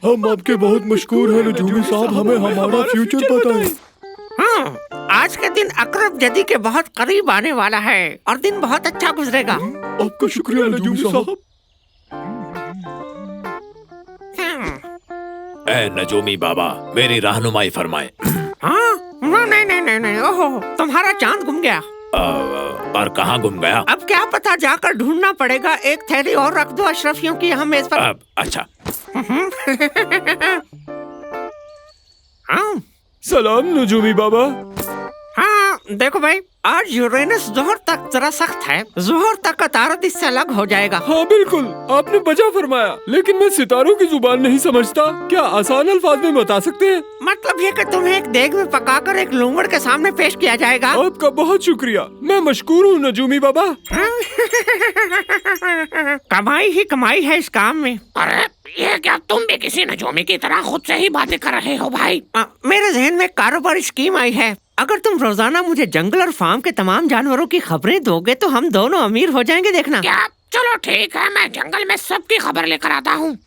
ہم آپ کے بہت مشکور ہیں نجومی صاحب، ہمیں ہمارا فیوچر پتا ہے۔ ہاں، آج کے دن اقرب جدی کے بہت قریب آنے والا ہے اور دن بہت اچھا گزرے گا۔ آپ کا شکریہ نجومی صاحب۔ اے نجومی بابا، میری رہنمائی فرمائیں۔ ہاں نہیں، اوہو تمہارا چاند گم گیا۔ پر کہاں گم گیا؟ اب کیا پتا، جا کر ڈھونڈنا پڑے گا۔ ایک تھیلی اور رکھ دو اشرفیوں کی یہاں میز پر۔ اچھا۔ ہاں سلام نجومی بابا۔ ہاں دیکھو بھائی، آج یورینس ظہر تک ذرا سخت ہے، ظہر تک عطارد اس سے الگ ہو جائے گا۔ ہاں بالکل، آپ نے بجا فرمایا، لیکن میں ستاروں کی زبان نہیں سمجھتا، کیا آسان الفاظ میں بتا سکتے ہیں؟ مطلب یہ کہ تمہیں ایک دیگ میں پکا کر ایک لونگڑ کے سامنے پیش کیا جائے گا۔ آپ کا بہت شکریہ، میں مشکور ہوں نجومی بابا۔ کمائی ہی کمائی ہے اس کام میں۔ ارے یہ کیا تم بھی کسی نجومی کی طرح خود سے ہی باتیں کر رہے ہو بھائی؟ میرے ذہن میں ایک کاروباری اسکیم آئی ہے۔ اگر تم روزانہ مجھے جنگل اور فارم کے تمام جانوروں کی خبریں دو گے تو ہم دونوں امیر ہو جائیں گے، دیکھنا۔ کیا؟ چلو ٹھیک ہے، میں جنگل میں سب کی خبر لے کر آتا ہوں۔